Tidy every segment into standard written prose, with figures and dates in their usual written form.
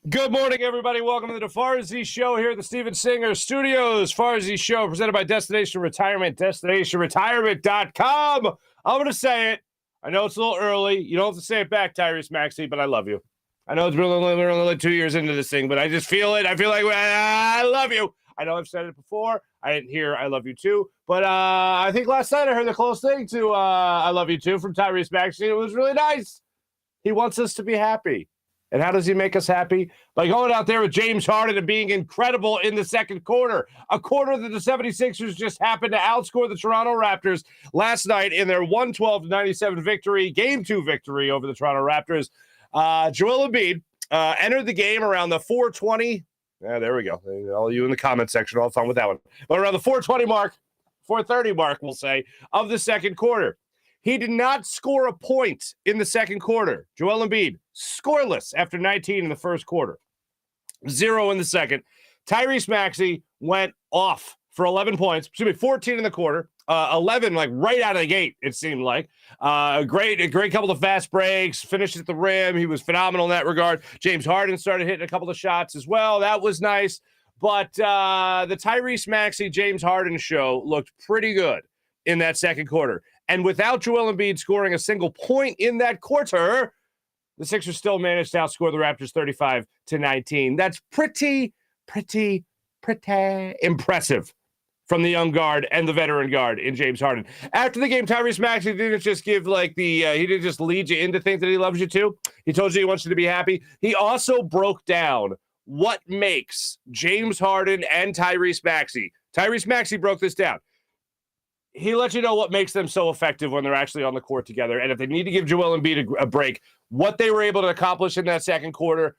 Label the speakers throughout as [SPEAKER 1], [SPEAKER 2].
[SPEAKER 1] Good morning, everybody. Welcome to the Farzy Show here at the Steven Singer Studios. Farzy Show presented by Destination Retirement, destinationretirement.com. I'm going to say it. I know it's a little early. You don't have to say it back, Tyrese Maxey, but I love you. I know we're only 2 years into this thing, but I just feel it. I feel like I love you. I know I've said it before. I didn't hear I love you too, but I think last night I heard the close thing to I love you too from Tyrese Maxey. It was really nice. He wants us to be happy. And how does he make us happy? By going out there with James Harden and being incredible in the second quarter. A quarter that the 76ers just happened to outscore the Toronto Raptors last night in their 112-97 victory, Game 2 victory over the Toronto Raptors. Joel Embiid entered the game around the 4:20. Yeah, there we go. All you in the comment section, all fun with that one. But around the 4:20 mark, 4:30 mark, we'll say, of the second quarter. He did not score a point in the second quarter. Joel Embiid, scoreless after 19 in the first quarter. 0 in the second. Tyrese Maxey went off for 11 points. 14 in the quarter. 11, like right out of the gate, it seemed like. A great couple of fast breaks. Finished at the rim. He was phenomenal in that regard. James Harden started hitting a couple of shots as well. That was nice. But the Tyrese Maxey, James Harden show looked pretty good in that second quarter. And without Joel Embiid scoring a single point in that quarter, the Sixers still managed to outscore the Raptors 35-19. That's pretty impressive from the young guard and the veteran guard in James Harden. After the game, Tyrese Maxey didn't just give he didn't just lead you into things that he loves you to. He told you he wants you to be happy. He also broke down what makes James Harden and Tyrese Maxey. Tyrese Maxey broke this down. He let you know what makes them so effective when they're actually on the court together. And if they need to give Joel Embiid a break, what they were able to accomplish in that second quarter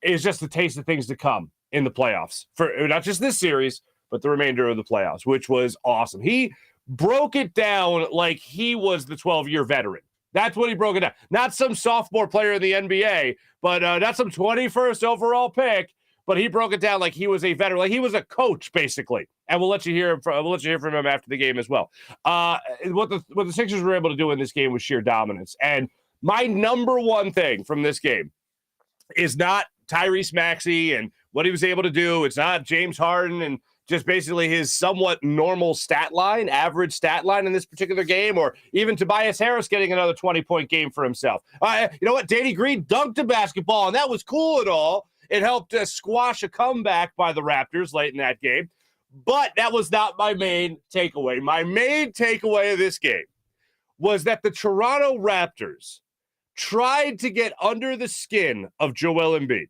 [SPEAKER 1] is just a taste of things to come in the playoffs. For not just this series, but the remainder of the playoffs, which was awesome. He broke it down like he was the 12-year veteran. That's what he broke it down. Not some sophomore player in the NBA, but not some 21st overall pick. But he broke it down like he was a veteran, like he was a coach, basically. And we'll let you hear from him after the game as well. What the Sixers were able to do in this game was sheer dominance. And my number one thing from this game is not Tyrese Maxey and what he was able to do. It's not James Harden and just basically his somewhat normal stat line, average stat line in this particular game, or even Tobias Harris getting another 20-point game for himself. You know what? Danny Green dunked a basketball, and that was cool and all. It helped squash a comeback by the Raptors late in that game. But that was not my main takeaway. My main takeaway of this game was that the Toronto Raptors tried to get under the skin of Joel Embiid.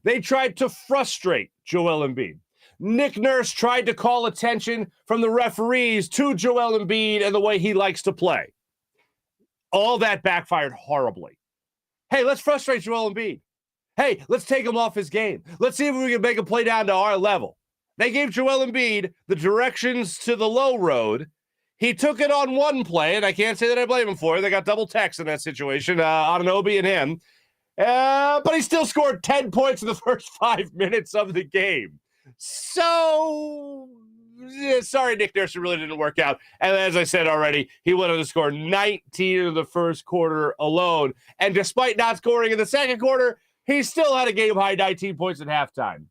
[SPEAKER 1] They tried to frustrate Joel Embiid. Nick Nurse tried to call attention from the referees to Joel Embiid and the way he likes to play. All that backfired horribly. Hey, let's frustrate Joel Embiid. Hey, let's take him off his game. Let's see if we can make him play down to our level. They gave Joel Embiid the directions to the low road. He took it on one play, and I can't say that I blame him for it. They got double text in that situation, Anunoby and him. But he still scored 10 points in the first 5 minutes of the game. So, sorry, Nick Nurse, it really didn't work out. And as I said already, he went on to score 19 in the first quarter alone. And despite not scoring in the second quarter, he still had a game-high 19 points at halftime.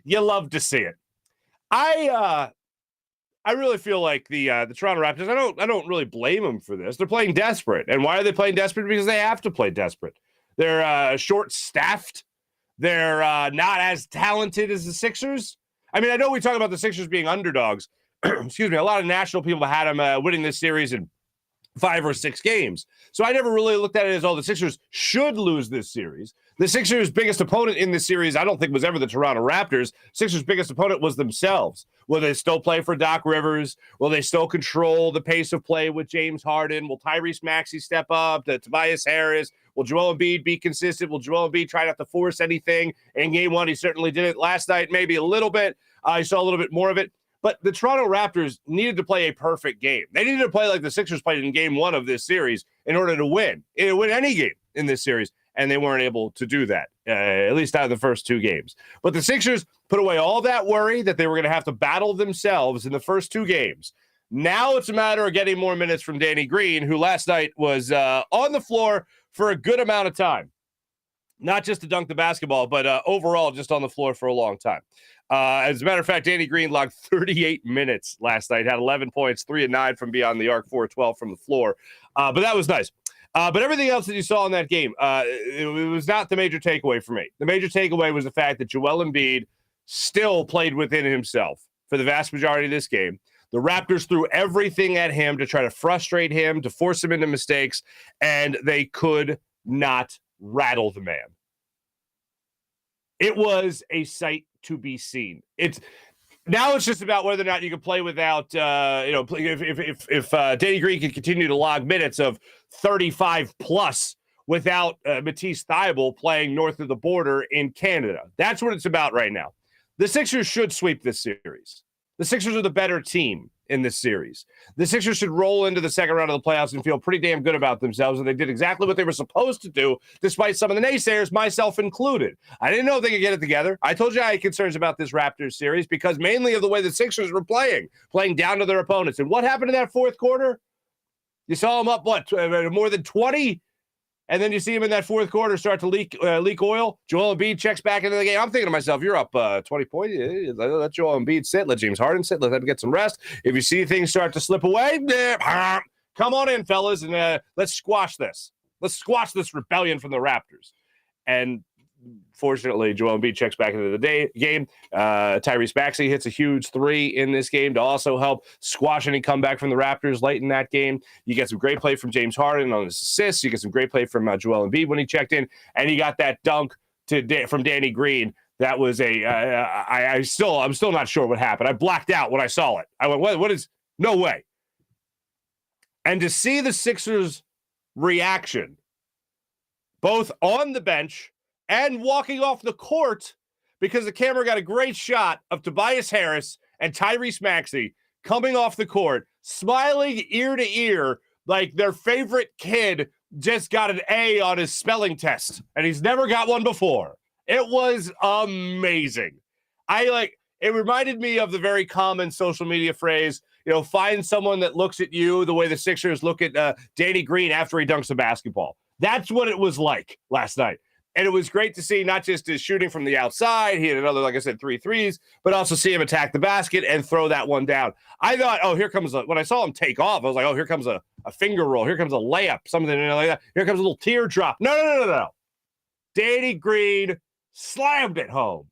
[SPEAKER 1] You love to see it. I really feel like the Toronto Raptors, I don't really blame them for this. They're playing desperate. And why are they playing desperate? Because they have to play desperate. They're short-staffed. They're not as talented as the Sixers. I mean, I know we talk about the Sixers being underdogs. Excuse me. A lot of national people had them winning this series in 5 or 6 games. So I never really looked at it as, the Sixers should lose this series. The Sixers' biggest opponent in this series, I don't think, was ever the Toronto Raptors. Sixers' biggest opponent was themselves. Will they still play for Doc Rivers? Will they still control the pace of play with James Harden? Will Tyrese Maxey step up? Tobias Harris? Will Joel Embiid be consistent? Will Joel Embiid try not to force anything? In game 1, he certainly did it. Last night, maybe a little bit. I saw a little bit more of it. But the Toronto Raptors needed to play a perfect game. They needed to play like the Sixers played in game 1 of this series in order to win any game in this series. And they weren't able to do that, at least out of the first 2 games. But the Sixers put away all that worry that they were going to have to battle themselves in the first 2 games. Now it's a matter of getting more minutes from Danny Green, who last night was on the floor for a good amount of time. not just to dunk the basketball, but overall just on the floor for a long time. As a matter of fact, Danny Green logged 38 minutes last night, had 11 points, 3 of 9 from beyond the arc, 4 of 12 from the floor. But that was nice. But everything else that you saw in that game, it was not the major takeaway for me. The major takeaway was the fact that Joel Embiid still played within himself for the vast majority of this game. The Raptors threw everything at him to try to frustrate him, to force him into mistakes, and they could not rattle the man. It was a sight to be seen. Now it's just about whether or not you can play without, if Danny Green can continue to log minutes of 35 plus without Matisse Thybulle playing north of the border in Canada. That's what it's about right now. The Sixers should sweep this series. The Sixers are the better team in this series. The Sixers should roll into the second round of the playoffs and feel pretty damn good about themselves, and they did exactly what they were supposed to do, despite some of the naysayers, myself included. I didn't know if they could get it together. I told you I had concerns about this Raptors series because mainly of the way the Sixers were playing down to their opponents. And what happened in that fourth quarter? You saw them up, more than 20? And then you see him in that fourth quarter start to leak oil. Joel Embiid checks back into the game. I'm thinking to myself, you're up 20 points. Let Joel Embiid sit. Let James Harden sit. Let them get some rest. If you see things start to slip away, come on in, fellas, and let's squash this. Let's squash this rebellion from the Raptors. And fortunately, Joel Embiid checks back into the game. Tyrese Maxey hits a huge 3 in this game to also help squash any comeback from the Raptors late in that game. You get some great play from James Harden on his assists. You get some great play from Joel Embiid when he checked in, and you got that dunk from Danny Green. That was I'm still not sure what happened. I blacked out when I saw it. I went, what is? No way. And to see the Sixers' reaction, both on the bench and walking off the court, because the camera got a great shot of Tobias Harris and Tyrese Maxey coming off the court, smiling ear to ear like their favorite kid just got an A on his spelling test, and he's never got one before. It was amazing. It reminded me of the very common social media phrase, find someone that looks at you the way the Sixers look at Danny Green after he dunks a basketball. That's what it was like last night. And it was great to see not just his shooting from the outside. He had another, like I said, 3 threes, but also see him attack the basket and throw that one down. I thought, here comes when I saw him take off, I was like, here comes a finger roll. Here comes a layup, something like that. Here comes a little teardrop. No. Danny Green slammed it home.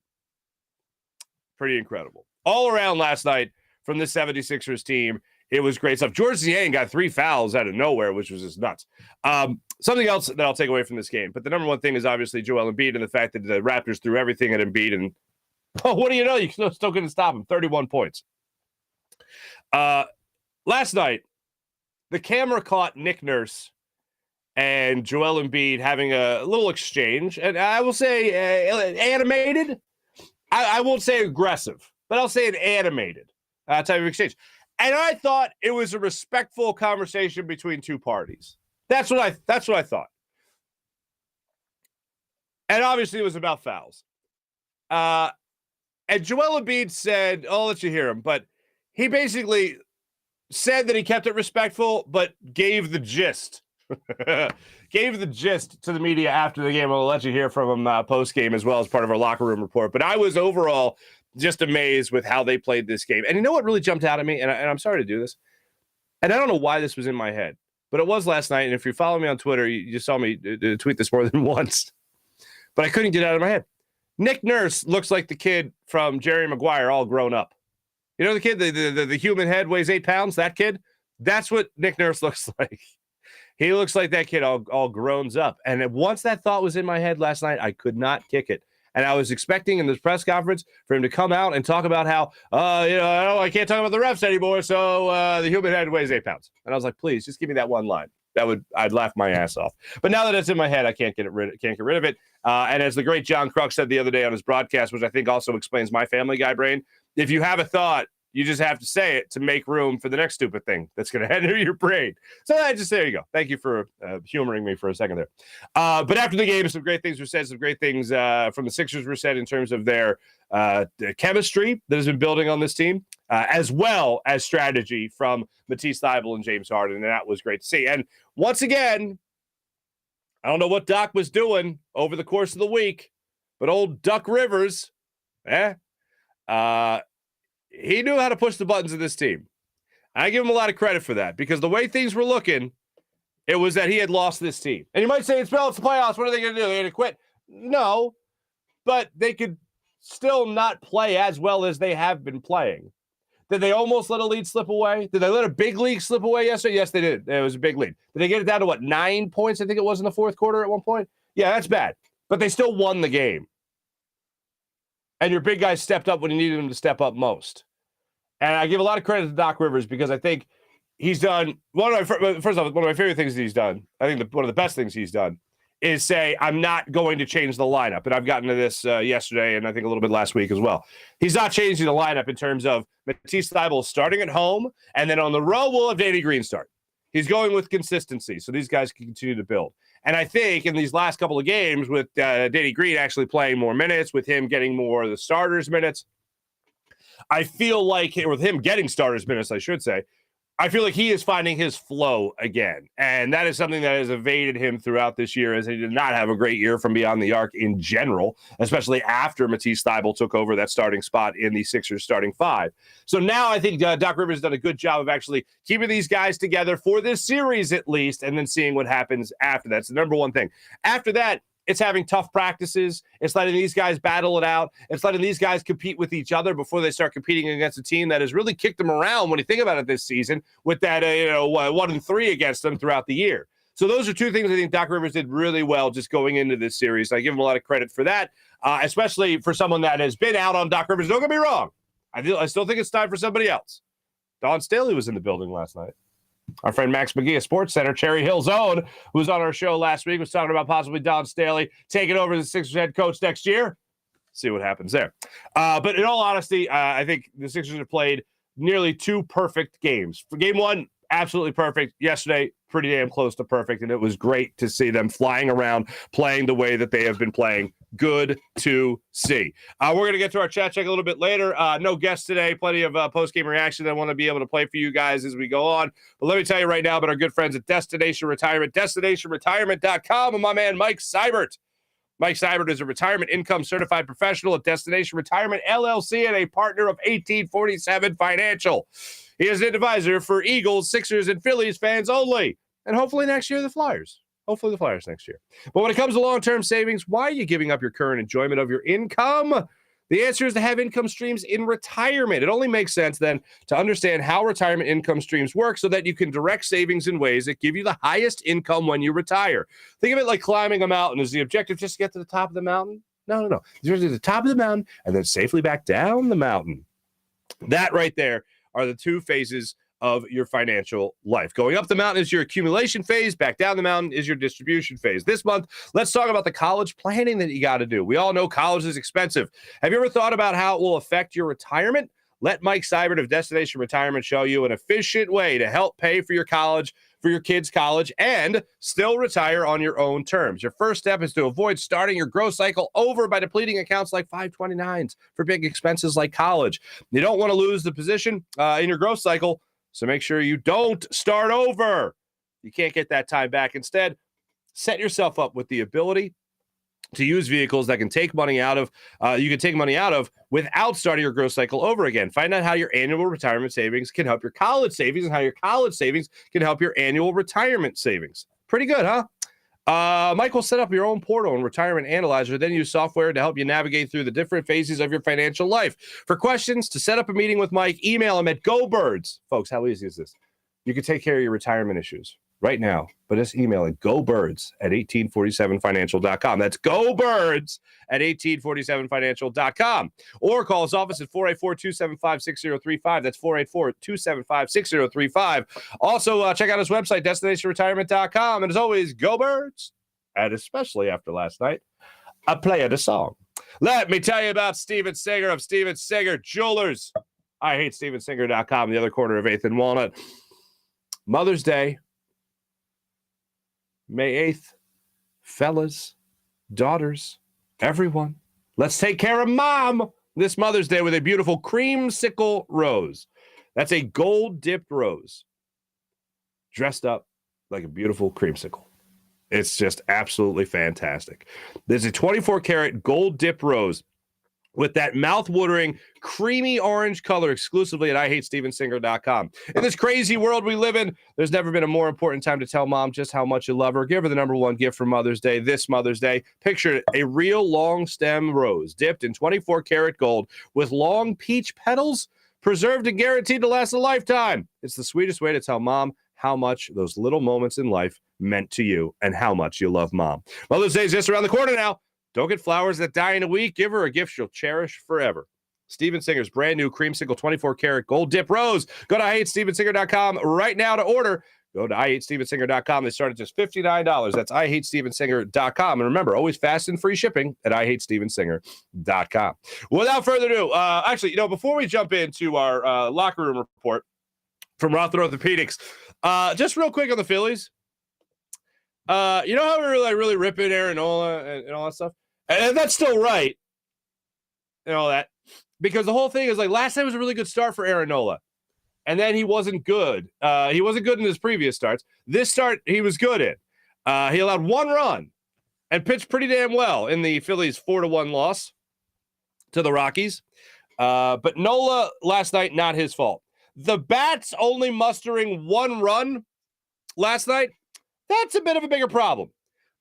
[SPEAKER 1] Pretty incredible. All around last night from the 76ers team, it was great stuff. George Niang got 3 fouls out of nowhere, which was just nuts. Something else that I'll take away from this game, but the number one thing is obviously Joel Embiid and the fact that the Raptors threw everything at Embiid, and what do you know? You still couldn't stop him. 31 points. Last night, the camera caught Nick Nurse and Joel Embiid having a little exchange, and I will say animated. I won't say aggressive, but I'll say an animated type of exchange. And I thought it was a respectful conversation between two parties. That's what I thought. And obviously it was about fouls. And Joel Embiid said, I'll let you hear him, but he basically said that he kept it respectful, but gave the gist. Gave the gist to the media after the game. I'll let you hear from him post-game as well as part of our locker room report. But I was overall just amazed with how they played this game. And you know what really jumped out at me? And I'm sorry to do this. And I don't know why this was in my head, but it was last night. And if you follow me on Twitter, you saw me tweet this more than once. But I couldn't get it out of my head. Nick Nurse looks like the kid from Jerry Maguire all grown up. You know the kid, the human head weighs 8 pounds? That kid? That's what Nick Nurse looks like. He looks like that kid all grown up. And once that thought was in my head last night, I could not kick it. And I was expecting in this press conference for him to come out and talk about how, I can't talk about the refs anymore, so the human head weighs 8 pounds. And I was like, please, just give me that one line. I'd laugh my ass off. But now that it's in my head, I can't get rid of it. And as the great John Kruk said the other day on his broadcast, which I think also explains my Family Guy brain, if you have a thought, you just have to say it to make room for the next stupid thing that's going to enter your brain. So there you go. Thank you for humoring me for a second there. But after the game, some great things were said. Some great things from the Sixers were said in terms of their chemistry that has been building on this team, as well as strategy from Matisse Thybulle and James Harden. And that was great to see. And once again, I don't know what Doc was doing over the course of the week, but old Duck Rivers, he knew how to push the buttons of this team. I give him a lot of credit for that because the way things were looking, it was that he had lost this team. And you might say, it's the playoffs. What are they going to do? They're going to quit? No, but they could still not play as well as they have been playing. Did they almost let a lead slip away? Did they let a big lead slip away yesterday? Yes, they did. It was a big lead. Did they get it down to, 9 points, I think it was in the fourth quarter at one point? Yeah, that's bad. But they still won the game. And your big guy stepped up when you needed him to step up most. And I give a lot of credit to Doc Rivers because I think he's done one of my favorite things that he's done. I think one of the best things he's done is say, I'm not going to change the lineup. And I've gotten to this yesterday and I think a little bit last week as well. He's not changing the lineup in terms of Matisse Thybulle starting at home, and then on the road, we'll have Danny Green start. He's going with consistency, so these guys can continue to build. And I think in these last couple of games with Danny Green actually playing more minutes, with him getting more of the starters minutes, I feel like, with him getting starters minutes, I should say, I feel like he is finding his flow again. And that is something that has evaded him throughout this year, as he did not have a great year from beyond the arc in general, especially after Matisse Thybulle took over that starting spot in the Sixers starting five. So now I think Doc Rivers has done a good job of actually keeping these guys together for this series at least, and then seeing what happens after that. It's the number one thing. After that, it's having tough practices. It's letting these guys battle it out. It's letting these guys compete with each other before they start competing against a team that has really kicked them around when you think about it this season, with that 1-3 against them throughout the year. So those are two things I think Doc Rivers did really well just going into this series. I give him a lot of credit for that, especially for someone that has been out on Doc Rivers. Don't get me wrong. I still think it's time for somebody else. Don Staley was in the building last night. Our friend Max McGee at Sports Center, Cherry Hill Zone, who was on our show last week, was talking about possibly Don Staley taking over the Sixers head coach next year. See what happens there. But in all honesty, I think the Sixers have played nearly two perfect games. For game one, absolutely perfect. Yesterday, pretty damn close to perfect, and it was great to see them flying around, playing the way that they have been playing. Good to see. We're going to get to our chat check a little bit later. No guests today. Plenty of post-game reaction I want to be able to play for you guys as we go on. But let me tell you right now about our good friends at Destination Retirement, destinationretirement.com, and my man Mike Seibert. Mike Seibert is a retirement income certified professional at Destination Retirement, LLC, and a partner of 1847 Financial. He is an advisor for Eagles, Sixers, and Phillies fans only. And hopefully next year, the Flyers. Hopefully the Flyers next year. But when it comes to long-term savings, why are you giving up your current enjoyment of your income? The answer is to have income streams in retirement. It only makes sense then to understand how retirement income streams work so that you can direct savings in ways that give you the highest income when you retire. Think of it like climbing a mountain. Is the objective just to get to the top of the mountain? No. You're to the top of the mountain and then safely back down the mountain. That right there are the two phases of your financial life. Going up the mountain is your accumulation phase. Back down the mountain is your distribution phase. This month, let's talk about the college planning that you got to do. We all know college is expensive. Have you ever thought about how it will affect your retirement? Let Mike Seibert of Destination Retirement show you an efficient way to help pay for your college, for your kids' college, and still retire on your own terms. Your first step is to avoid starting your growth cycle over by depleting accounts like 529s for big expenses like college. You don't want to lose the position in your growth cycle, so make sure you don't start over. You can't get that time back. Instead, set yourself up with the ability to use vehicles that can take money out of, you can take money out of without starting your growth cycle over again. Find out how your annual retirement savings can help your college savings and how your college savings can help your annual retirement savings. Pretty good, huh? Mike will set up your own portal and retirement analyzer, then use software to help you navigate through the different phases of your financial life. For questions, to set up a meeting with Mike, email him at GoBirds. Folks, how easy is this? You can take care of your retirement issues right now, but just email it GoBirds at 1847financial.com. That's GoBirds at 1847financial.com. Or call his office at 484-275-6035. That's 484-275-6035. Also, check out his website, destinationretirement.com. And as always, go Birds. And especially after last night, I play the song. Let me tell you about Steven Singer of Steven Singer Jewelers. I hate StevenSinger.com, the other corner of 8th and Walnut. Mother's Day, May 8th. Fellas, daughters, everyone, let's take care of Mom this Mother's Day with a beautiful creamsicle rose. That's a gold-dipped rose dressed up like a beautiful creamsicle. It's just absolutely fantastic. There's a 24 karat gold dip rose with that mouth-watering, creamy orange color exclusively at IHateStevenSinger.com. In this crazy world we live in, there's never been a more important time to tell mom just how much you love her. Give her the number one gift for Mother's Day this Mother's Day. Picture a real long stem rose dipped in 24 karat gold with long peach petals, preserved and guaranteed to last a lifetime. It's the sweetest way to tell mom how much those little moments in life meant to you and how much you love mom. Mother's Day is just around the corner now. Don't get flowers that die in a week. Give her a gift she'll cherish forever. Steven Singer's brand new creamsicle 24 karat gold dip rose. Go to IHateStevenSinger.com right now to order. Go to IHateStevenSinger.com. They start at just $59. That's IHateStevenSinger.com. And remember, always fast and free shipping at IHateStevenSinger.com. Without further ado, actually, before we jump into our locker room report from Roth Orthopedics, just real quick on the Phillies. How we're really ripping Aaron Nola and all that stuff? And that's still right. And all that. Because the whole thing is last night was a really good start for Aaron Nola. And then he wasn't good. He wasn't good in his previous starts. This start, he was good in. He allowed one run and pitched pretty damn well in the Phillies 4-1 loss to the Rockies. But Nola last night, not his fault. The Bats only mustering one run last night. That's a bit of a bigger problem.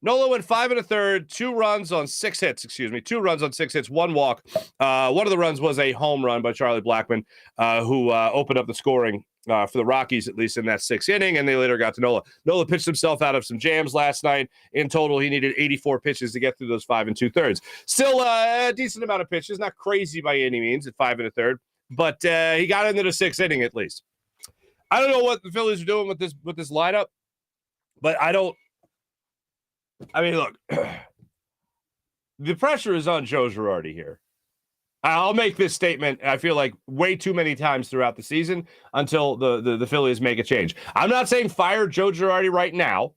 [SPEAKER 1] Nola went 5 1/3, 2 runs on 6 hits, 2 runs on 6 hits, 1 walk. One of the runs was a home run by Charlie Blackmon, who opened up the scoring for the Rockies, at least in that 6th inning, and they later got to Nola. Nola pitched himself out of some jams last night. In total, he needed 84 pitches to get through those 5 2/3. Still a decent amount of pitches, not crazy by any means at 5 1/3, but he got into the 6th inning at least. I don't know what the Phillies are doing with this lineup. But look, the pressure is on Joe Girardi here. I'll make this statement, I feel like, way too many times throughout the season until the Phillies make a change. I'm not saying fire Joe Girardi right now.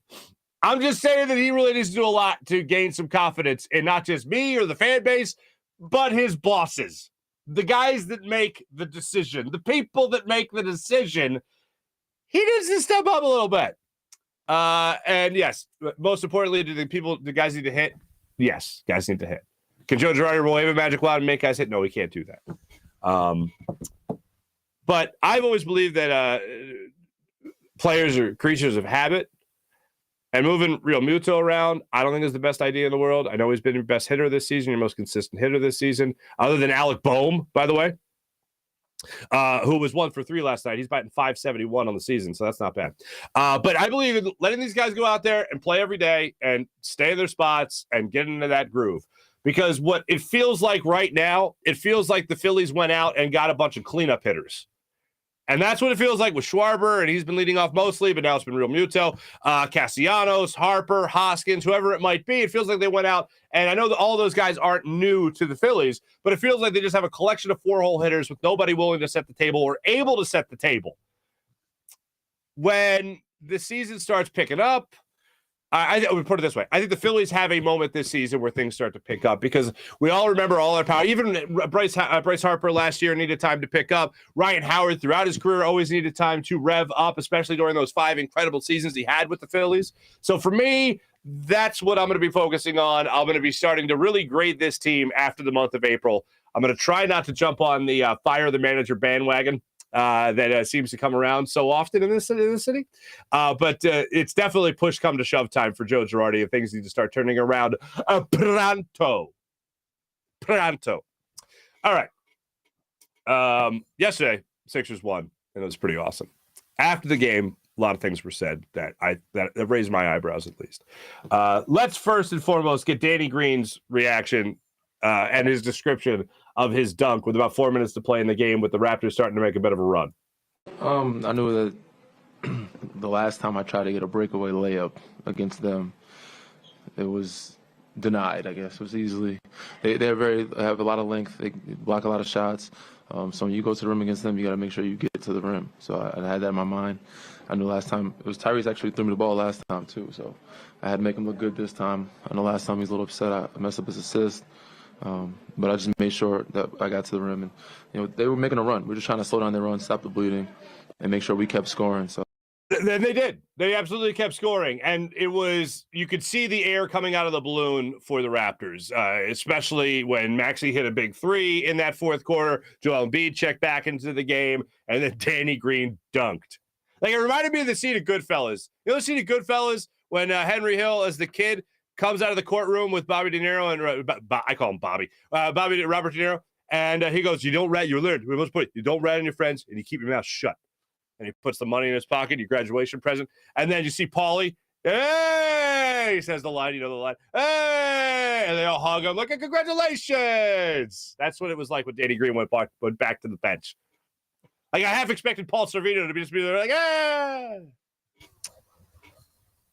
[SPEAKER 1] I'm just saying that he really needs to do a lot to gain some confidence in not just me or the fan base, but his bosses, the guys that make the decision, the people that make the decision. He needs to step up a little bit. And yes, most importantly, do the guys need to hit? Yes, guys need to hit. Can Joe Girardi wave a magic wand and make guys hit? No, he can't do that. But I've always believed that players are creatures of habit, and moving Real Muto around, I don't think is the best idea in the world. I know he's been your best hitter this season, your most consistent hitter this season, other than Alec Boehm, by the way. Who was 1 for 3 last night. He's batting .571 on the season, so that's not bad. But I believe in letting these guys go out there and play every day and stay in their spots and get into that groove. Because what it feels like right now, it feels like the Phillies went out and got a bunch of cleanup hitters. And that's what it feels like with Schwarber, and he's been leading off mostly, but now it's been Real Muto, Castellanos, Harper, Hoskins, whoever it might be. It feels like they went out, and I know that all those guys aren't new to the Phillies, but it feels like they just have a collection of 4-hole hitters with nobody willing to set the table or able to set the table. When the season starts picking up, I would put it this way. I think the Phillies have a moment this season where things start to pick up because we all remember all their power. Even Bryce Harper last year needed time to pick up. Ryan Howard throughout his career always needed time to rev up, especially during those 5 incredible seasons he had with the Phillies. So for me, that's what I'm going to be focusing on. I'm going to be starting to really grade this team after the month of April. I'm going to try not to jump on the fire the manager bandwagon that seems to come around so often in the city. But it's definitely push come to shove time for Joe Girardi, and things need to start turning around pronto. All right. Yesterday, Sixers won, and it was pretty awesome. After the game, a lot of things were said that raised my eyebrows at least. Let's first and foremost get Danny Green's reaction and his description of his dunk with about 4 minutes to play in the game with the Raptors starting to make a bit of a run.
[SPEAKER 2] I knew that the last time I tried to get a breakaway layup against them, it was denied, I guess. It was easily. They have a lot of length. They block a lot of shots. So when you go to the rim against them, you got to make sure you get to the rim. So I had that in my mind. I knew last time, it was Tyrese actually threw me the ball last time too. So I had to make him look good this time. I know last time he was a little upset. I messed up his assist. But I just made sure that I got to the rim. And, they were making a run. We were just trying to slow down their run, stop the bleeding, and make sure we kept scoring. So
[SPEAKER 1] Then they did. They absolutely kept scoring. And it was, you could see the air coming out of the balloon for the Raptors, especially when Maxey hit a big three in that fourth quarter. Joel Embiid checked back into the game, and then Danny Green dunked. Like, it reminded me of the scene of Goodfellas. You know the scene of Goodfellas when Henry Hill, as the kid, comes out of the courtroom with Bobby De Niro and I call him Bobby. Robert De Niro. And he goes, you don't rat, you learned. We must put it, you don't rat on your friends, and you keep your mouth shut. And he puts the money in his pocket, your graduation present. And then you see Paulie, hey, he says the line, you know the line, hey, and they all hug him like, congratulations. That's what it was like when Danny Green went back to the bench. Like, I half expected Paul Sorvino to just be there like, ah.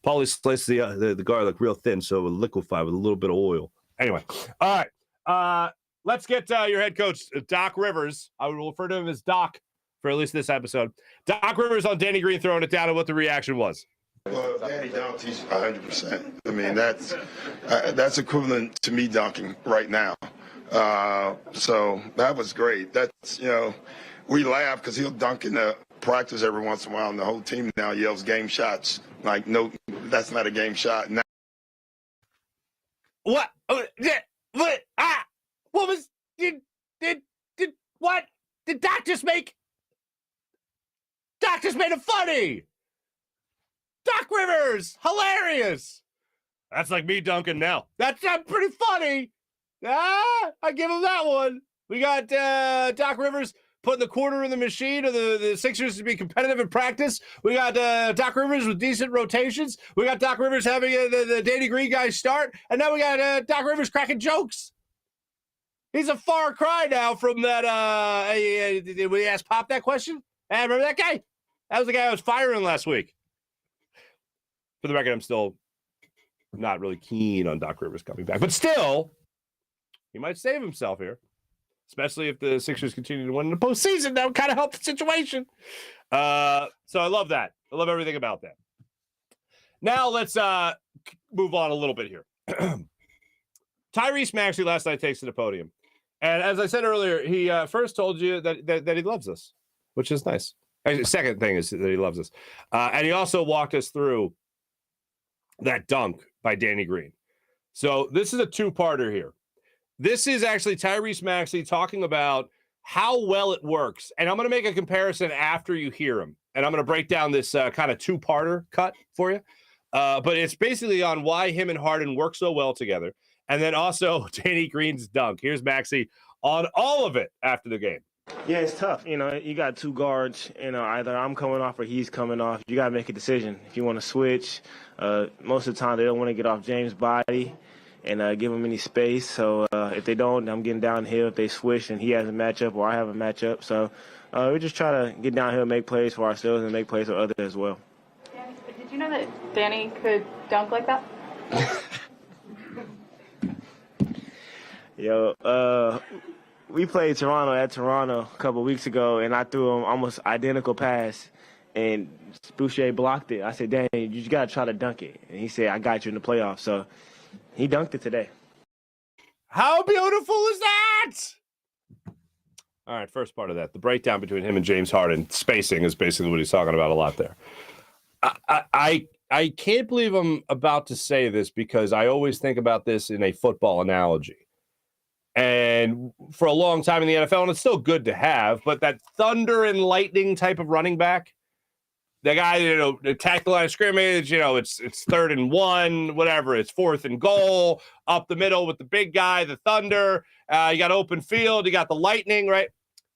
[SPEAKER 1] Paulie slices the garlic real thin, so it'll liquefy with a little bit of oil. Anyway, all right. Let's get your head coach, Doc Rivers. I will refer to him as Doc for at least this episode. Doc Rivers on Danny Green throwing it down and what the reaction was.
[SPEAKER 3] Well, Danny dunked, he's 100%. I mean, that's equivalent to me dunking right now. So that was great. That's, we laugh because he'll dunk in the practice every once in a while, and the whole team now yells game shots. Like, no, that's not a game shot. Now,
[SPEAKER 1] what? What? What was? What? Did Doc just make? Doc just made it funny. Doc Rivers, hilarious. That's like me dunking now. That's pretty funny. I give him that one. We got Doc Rivers putting the quarter in the machine of the Sixers to be competitive in practice. We got Doc Rivers with decent rotations. We got Doc Rivers having the Danny Green guys start. And now we got Doc Rivers cracking jokes. He's a far cry now from that. Did we ask Pop that question? I remember that guy. That was the guy I was firing last week. For the record, I'm still not really keen on Doc Rivers coming back. But still, he might save himself here. Especially if the Sixers continue to win in the postseason. That would kind of help the situation. So I love that. I love everything about that. Now let's move on a little bit here. Tyrese Maxey last night takes to the podium. And as I said earlier, he first told you that he loves us, which is nice. The second thing is that he loves us. And he also walked us through that dunk by Danny Green. So this is a two-parter here. This is actually Tyrese Maxey talking about how well it works. And I'm going to make a comparison after you hear him. And I'm going to break down this kind of two-parter cut for you. But it's basically on why him and Harden work so well together. And then also Danny Green's dunk. Here's Maxey on all of it after the game.
[SPEAKER 4] Yeah, it's tough. You got two guards. Either I'm coming off or he's coming off. You got to make a decision. If you want to switch, most of the time they don't want to get off James' body and give him any space. So if they don't, I'm getting downhill. If they switch and he has a matchup or I have a matchup. So we just try to get downhill and make plays for ourselves and make plays for others as well.
[SPEAKER 5] Danny, did you know that Danny could dunk like that?
[SPEAKER 4] We played Toronto at Toronto a couple weeks ago, and I threw him almost identical pass, and Boucher blocked it. I said, Danny, you just got to try to dunk it. And he said, I got you in the playoffs. So he dunked it today.
[SPEAKER 1] How beautiful is that? All right, first part of that, the breakdown between him and James Harden, spacing is basically what he's talking about a lot there. I can't believe I'm about to say this because I always think about this in a football analogy. And for a long time in the NFL, and it's still good to have, but that thunder and lightning type of running back, the guy, attack the line of scrimmage, it's 3rd and 1, whatever, it's 4th and goal, up the middle with the big guy, the thunder, you got open field, you got the lightning, right?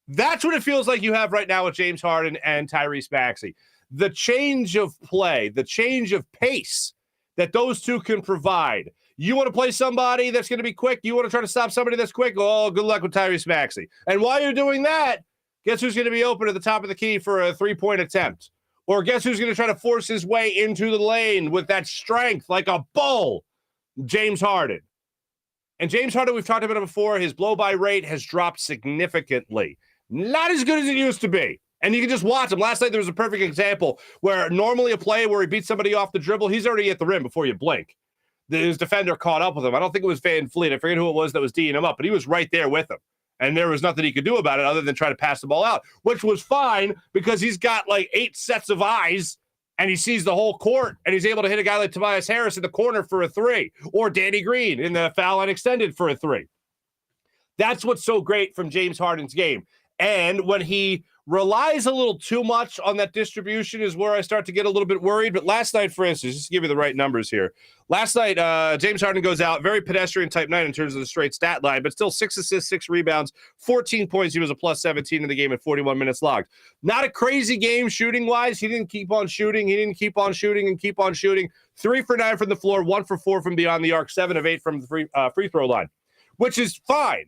[SPEAKER 1] That's what it feels like you have right now with James Harden and Tyrese Maxey. The change of play, the change of pace that those two can provide. You want to play somebody that's going to be quick? You want to try to stop somebody that's quick? Oh, good luck with Tyrese Maxey. And while you're doing that, guess who's going to be open at the top of the key for a three-point attempt? Or guess who's going to try to force his way into the lane with that strength like a bull? James Harden. And James Harden, we've talked about it before, his blow-by rate has dropped significantly. Not as good as it used to be. And you can just watch him. Last night, there was a perfect example where normally a play where he beats somebody off the dribble, he's already at the rim before you blink. His defender caught up with him. I don't think it was Van Fleet. I forget who it was that was D'ing him up, but he was right there with him. And there was nothing he could do about it other than try to pass the ball out, which was fine because he's got like 8 sets of eyes and he sees the whole court, and he's able to hit a guy like Tobias Harris in the corner for a 3, or Danny Green in the foul line extended for a 3. That's what's so great from James Harden's game. And when he relies a little too much on that distribution is where I start to get a little bit worried. But last night, for instance, just to give you the right numbers here. Last night, James Harden goes out, very pedestrian type night in terms of the straight stat line, but still 6 assists, 6 rebounds, 14 points. He was a plus 17 in the game at 41 minutes logged. Not a crazy game shooting-wise. He didn't keep on shooting. He didn't keep on shooting and keep on shooting. 3 for 9 from the floor, 1 for 4 from beyond the arc, 7 of 8 from the free throw line, which is fine.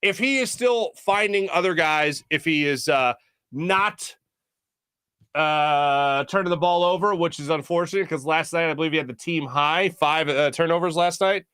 [SPEAKER 1] If he is still finding other guys, if he is not turning the ball over, which is unfortunate because last night I believe he had the team high 5 turnovers last night.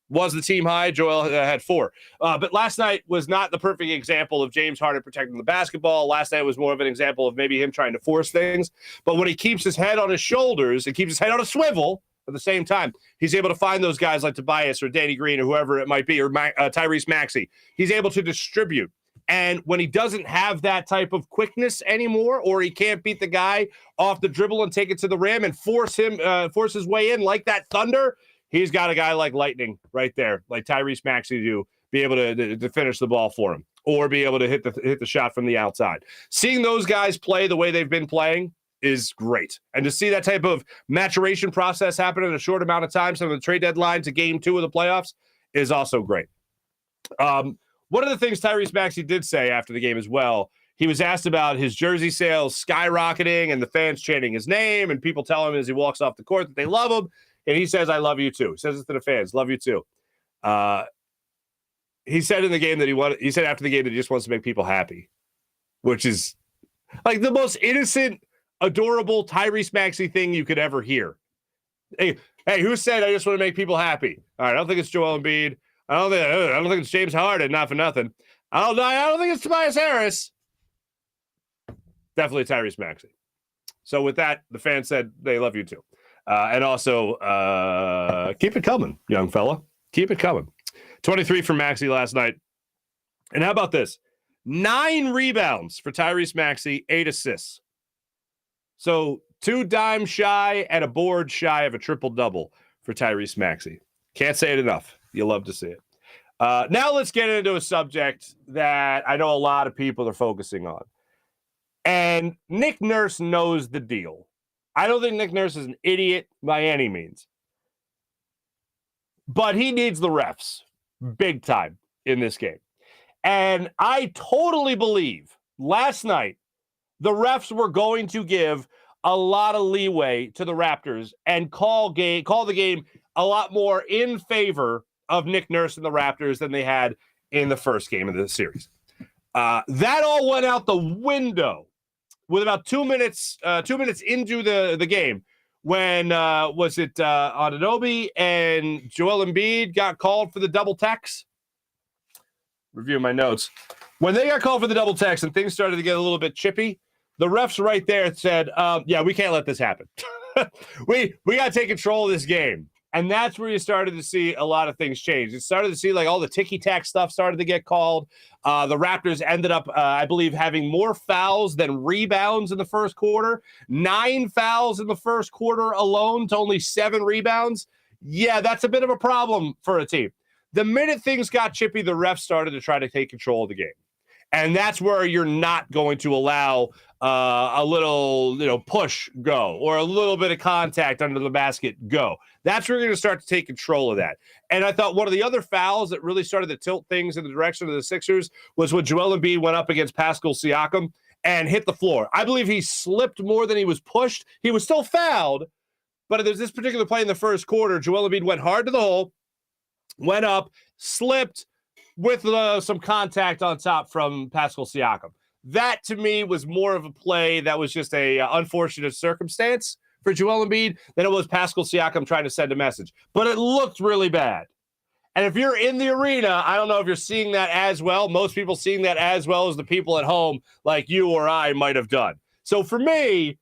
[SPEAKER 1] Was the team high. Joel had 4. But last night was not the perfect example of James Harden protecting the basketball. Last night was more of an example of maybe him trying to force things. But when he keeps his head on his shoulders and keeps his head on a swivel, at the same time, he's able to find those guys like Tobias or Danny Green or whoever it might be, or Tyrese Maxey. He's able to distribute. And when he doesn't have that type of quickness anymore, or he can't beat the guy off the dribble and take it to the rim and force his way in like that Thunder, he's got a guy like Lightning right there, like Tyrese Maxey to be able to finish the ball for him or be able to hit the shot from the outside. Seeing those guys play the way they've been playing is great. And to see that type of maturation process happen in a short amount of time, some of the trade deadline to game 2 of the playoffs, is also great. One of the things Tyrese Maxey did say after the game as well, he was asked about his jersey sales skyrocketing and the fans chanting his name and people tell him as he walks off the court that they love him. And he says, I love you too. He says it to the fans, love you too. He said in the game that he said after the game that he just wants to make people happy, which is like the most innocent, adorable Tyrese Maxey thing you could ever hear. Hey, who said I just want to make people happy? All right, I don't think it's Joel Embiid. I don't think it's James Harden, not for nothing. I don't think it's Tobias Harris. Definitely Tyrese Maxey. So with that, the fans said they love you too. And also, keep it coming, young fella. Keep it coming. 23 from Maxey last night. And how about this? 9 rebounds for Tyrese Maxey, 8 assists. So 2 dimes shy and a board shy of a triple-double for Tyrese Maxey. Can't say it enough. You love to see it. Now let's get into a subject that I know a lot of people are focusing on. And Nick Nurse knows the deal. I don't think Nick Nurse is an idiot by any means. But he needs the refs big time in this game. And I totally believe last night the refs were going to give a lot of leeway to the Raptors and call the game a lot more in favor of Nick Nurse and the Raptors than they had in the first game of the series. That all went out the window with about 2 minutes into the game when Anunoby and Joel Embiid got called for the double text. Review my notes. When they got called for the double text and things started to get a little bit chippy, the refs right there said, yeah, we can't let this happen. we got to take control of this game. And that's where you started to see a lot of things change. It started to see like all the ticky-tack stuff started to get called. The Raptors ended up, I believe, having more fouls than rebounds in the first quarter. 9 fouls in the first quarter alone to only 7 rebounds. Yeah, that's a bit of a problem for a team. The minute things got chippy, the refs started to try to take control of the game. And that's where you're not going to allow a little, push go or a little bit of contact under the basket go. That's where you're going to start to take control of that. And I thought one of the other fouls that really started to tilt things in the direction of the Sixers was when Joel Embiid went up against Pascal Siakam and hit the floor. I believe he slipped more than he was pushed. He was still fouled, but there's this particular play in the first quarter. Joel Embiid went hard to the hole, went up, slipped, with some contact on top from Pascal Siakam. That, to me, was more of a play that was just a unfortunate circumstance for Joel Embiid than it was Pascal Siakam trying to send a message. But it looked really bad. And if you're in the arena, I don't know if you're seeing that as well. Most people seeing that as well as the people at home like you or I might have done. So for me,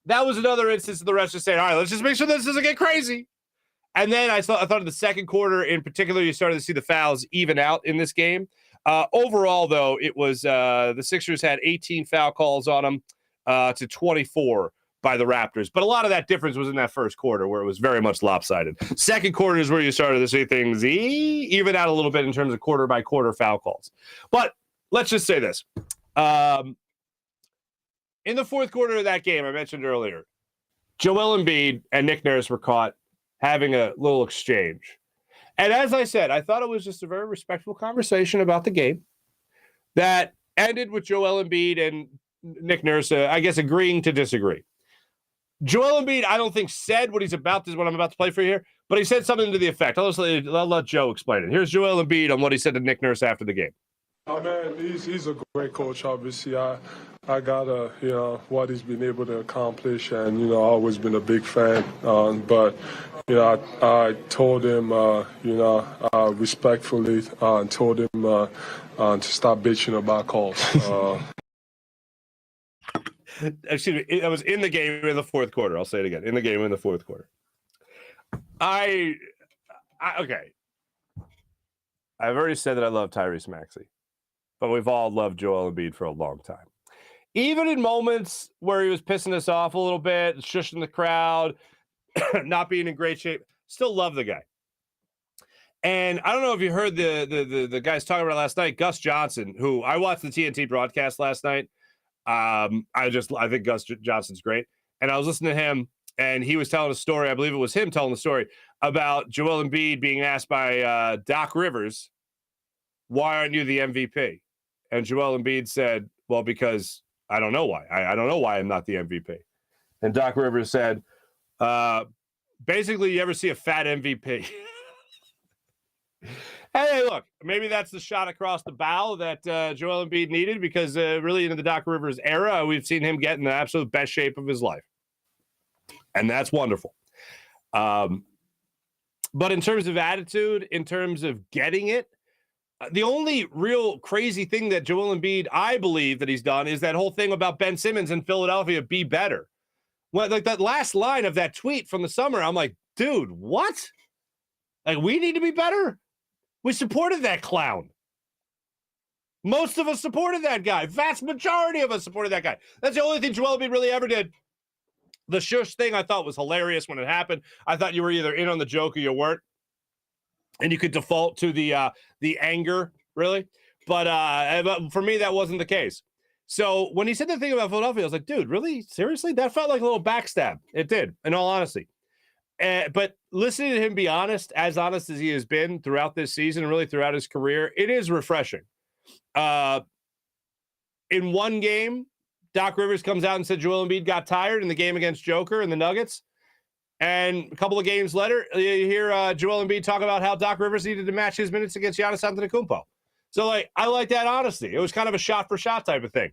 [SPEAKER 1] that was another instance of the refs just saying, all right, let's just make sure this doesn't get crazy. And then I thought in the second quarter in particular, you started to see the fouls even out in this game. Overall, though, it was the Sixers had 18 foul calls on them to 24 by the Raptors. But a lot of that difference was in that first quarter where it was very much lopsided. Second quarter is where you started to see things even out a little bit in terms of quarter by quarter foul calls. But let's just say this. In the fourth quarter of that game, I mentioned earlier, Joel Embiid and Nick Nurse were caught having a little exchange. And as I said, I thought it was just a very respectful conversation about the game that ended with Joel Embiid and Nick Nurse, I guess, agreeing to disagree. Joel Embiid, I don't think said what I'm about to play for you here, but he said something to the effect. I'll let Joe explain it. Here's Joel Embiid on what he said to Nick Nurse after the game.
[SPEAKER 6] Oh man, he's a great coach. Obviously, I got what he's been able to accomplish, and I've always been a big fan. But I told him, respectfully, told him to stop bitching about calls.
[SPEAKER 1] Excuse me. It was in the game in the fourth quarter. I'll say it again. In the game in the fourth quarter. Okay. I've already said that I love Tyrese Maxey, but we've all loved Joel Embiid for a long time. Even in moments where he was pissing us off a little bit, shushing the crowd, not being in great shape, still love the guy. And I don't know if you heard the guys talking about last night, Gus Johnson, who I watched the TNT broadcast last night. I think Gus Johnson's great. And I was listening to him, and he was telling a story. I believe it was him telling the story about Joel Embiid being asked by Doc Rivers, why aren't you the MVP? And Joel Embiid said, well, because I don't know why. I don't know why I'm not the MVP. And Doc Rivers said, basically, you ever see a fat MVP? Hey, look, maybe that's the shot across the bow that Joel Embiid needed, because really in the Doc Rivers era, we've seen him get in the absolute best shape of his life. And that's wonderful. But in terms of attitude, in terms of getting it, the only real crazy thing that Joel Embiid, I believe that he's done, is that whole thing about Ben Simmons in Philadelphia, be better. Well, like that last line of that tweet from the summer, I'm like, dude, what? Like, we need to be better? We supported that clown. Most of us supported that guy. Vast majority of us supported that guy. That's the only thing Joel Embiid really ever did. The shush thing I thought was hilarious when it happened. I thought you were either in on the joke or you weren't. And you could default to the anger, really. But for me, that wasn't the case. So when he said the thing about Philadelphia, I was like, dude, really? Seriously? That felt like a little backstab. It did, in all honesty. But listening to him be honest as he has been throughout this season and really throughout his career, it is refreshing. In one game, Doc Rivers comes out and said Joel Embiid got tired in the game against Joker and the Nuggets. And a couple of games later, you hear Joel Embiid talk about how Doc Rivers needed to match his minutes against Giannis Antetokounmpo. So, I like that honesty. It was kind of a shot-for-shot type of thing.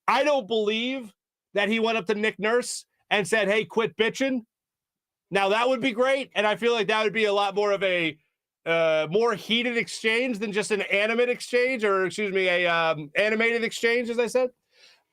[SPEAKER 1] I don't believe that he went up to Nick Nurse and said, hey, quit bitching. Now, that would be great, and I feel like that would be a lot more of a more heated exchange than just an animated exchange, animated exchange, as I said.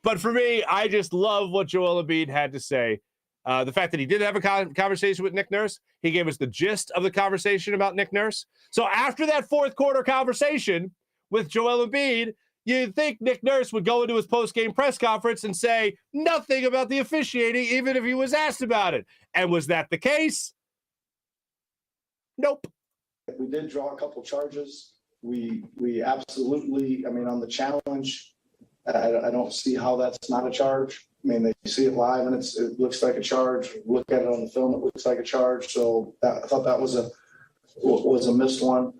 [SPEAKER 1] But for me, I just love what Joel Embiid had to say. The fact that he did have a conversation with Nick Nurse, he gave us the gist of the conversation about Nick Nurse. So after that fourth quarter conversation with Joel Embiid, you'd think Nick Nurse would go into his post-game press conference and say nothing about the officiating, even if he was asked about it. And was that the case? Nope.
[SPEAKER 7] We did draw a couple charges. We absolutely, on the challenge, I don't see how that's not a charge. They see it live and it looks like a charge. Look at it on the film, it looks like a charge. So I thought that was a missed one.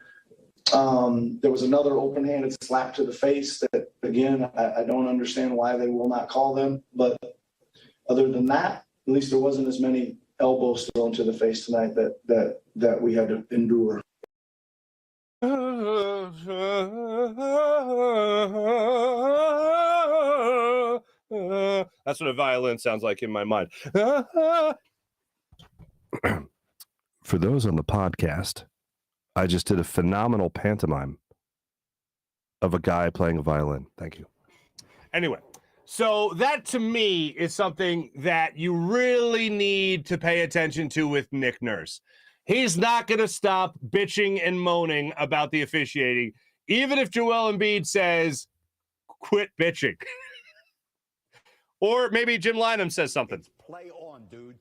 [SPEAKER 7] There was another open-handed slap to the face that, again, I don't understand why they will not call them. But other than that, at least there wasn't as many elbows thrown to the face tonight that we had to endure.
[SPEAKER 1] That's what a violin sounds like in my mind. For those on the podcast, I just did a phenomenal pantomime of a guy playing a violin. Thank you. Anyway, so that to me is something that you really need to pay attention to with Nick Nurse. He's not going to stop bitching and moaning about the officiating, even if Joel Embiid says, quit bitching. Or maybe Jim Lynam says something.
[SPEAKER 8] Play on, dude.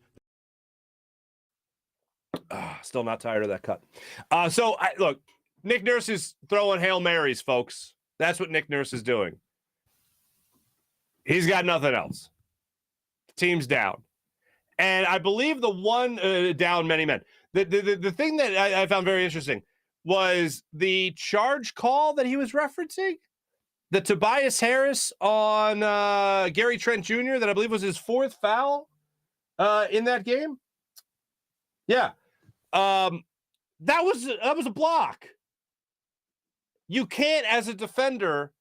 [SPEAKER 1] Still not tired of that cut. Look, Nick Nurse is throwing Hail Marys, folks. That's what Nick Nurse is doing. He's got nothing else. The team's down. And I believe the one down many men. The thing that I found very interesting was the charge call that he was referencing. The Tobias Harris on Gary Trent Jr. that I believe was his fourth foul in that game. Yeah. That was a block. You can't, as a defender,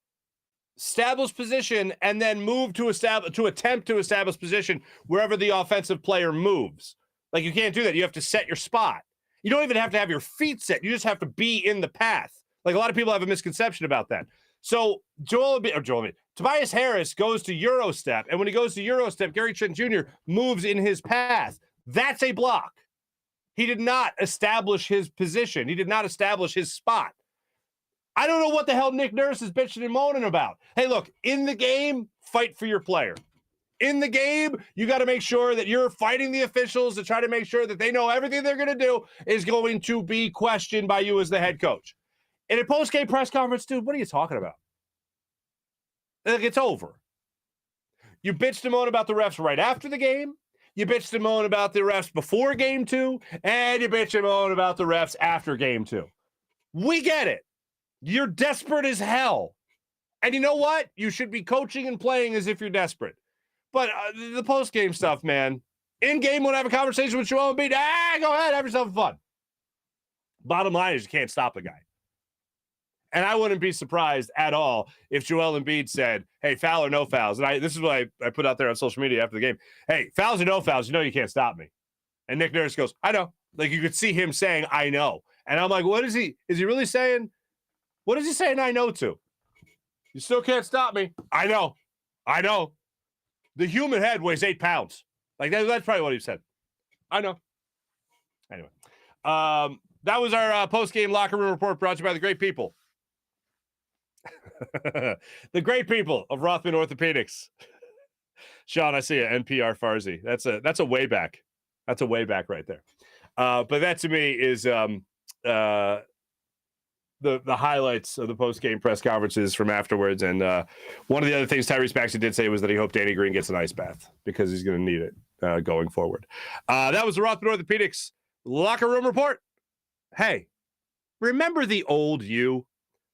[SPEAKER 1] establish position and then move to attempt to establish position wherever the offensive player moves. Like, you can't do that. You have to set your spot. You don't even have to have your feet set. You just have to be in the path. Like, a lot of people have a misconception about that. So Tobias Harris goes to Eurostep, and when he goes to Eurostep, Gary Trent Jr. moves in his path. That's a block. He did not establish his position. He did not establish his spot. I don't know what the hell Nick Nurse is bitching and moaning about. Hey, look, in the game, fight for your player. In the game, you got to make sure that you're fighting the officials to try to make sure that they know everything they're going to do is going to be questioned by you as the head coach. In a post-game press conference, dude, what are you talking about? Like, it's over. You bitched and moaned about the refs right after the game. You bitched and moaned about the refs before game 2. And you bitched and moaned about the refs after game 2. We get it. You're desperate as hell. And you know what? You should be coaching and playing as if you're desperate. But the post-game stuff, man. In-game, want to have a conversation with Joel Embiid? Go ahead, have yourself fun. Bottom line is you can't stop the guy. And I wouldn't be surprised at all if Joel Embiid said, hey, foul or no fouls. And this is what I put out there on social media after the game. Hey, fouls or no fouls, you know you can't stop me. And Nick Nurse goes, I know. Like, you could see him saying, I know. And I'm like, what is he? Is he really saying? What is he saying I know to? You still can't stop me. I know. I know. The human head weighs 8 pounds. Like, that's probably what he said. I know. Anyway. That was our post-game locker room report brought to you by the great people. The great people of Rothman Orthopedics. Sean, I see you. NPR Farzy. That's a way back. That's a way back right there. But that to me is the highlights of the post-game press conferences from afterwards. And one of the other things Tyrese Maxey did say was that he hoped Danny Green gets an ice bath because he's going to need it going forward. That was the Rothman Orthopedics locker room report. Hey, remember the old you?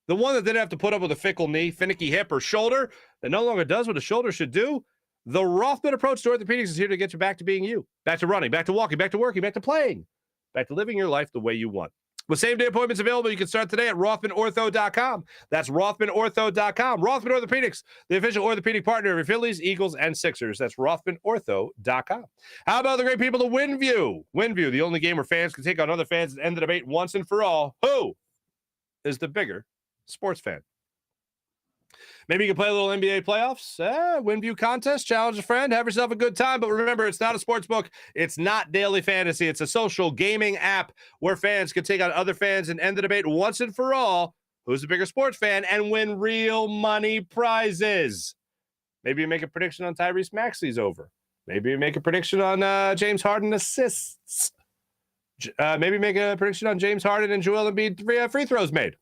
[SPEAKER 1] The one that didn't have to put up with a fickle knee, finicky hip, or shoulder that no longer does what a shoulder should do? The Rothman approach to orthopedics is here to get you back to being you, back to running, back to walking, back to working, back to playing, back to living your life the way you want. With same-day appointments available, you can start today at RothmanOrtho.com. That's RothmanOrtho.com. Rothman Orthopedics, the official orthopedic partner of your Phillies, Eagles, and Sixers. That's RothmanOrtho.com. How about the great people of Windview? Windview, the only game where fans can take on other fans and end the debate once and for all. Who is the bigger sports fan? Maybe you can play a little NBA playoffs, Windview contest, challenge a friend, have yourself a good time. But remember, it's not a sports book. It's not daily fantasy. It's a social gaming app where fans can take on other fans and end the debate once and for all. Who's the bigger sports fan and win real money prizes? Maybe you make a prediction on Tyrese Maxey's over. Maybe you make a prediction on James Harden assists. Maybe make a prediction on James Harden and Joel Embiid free throws made.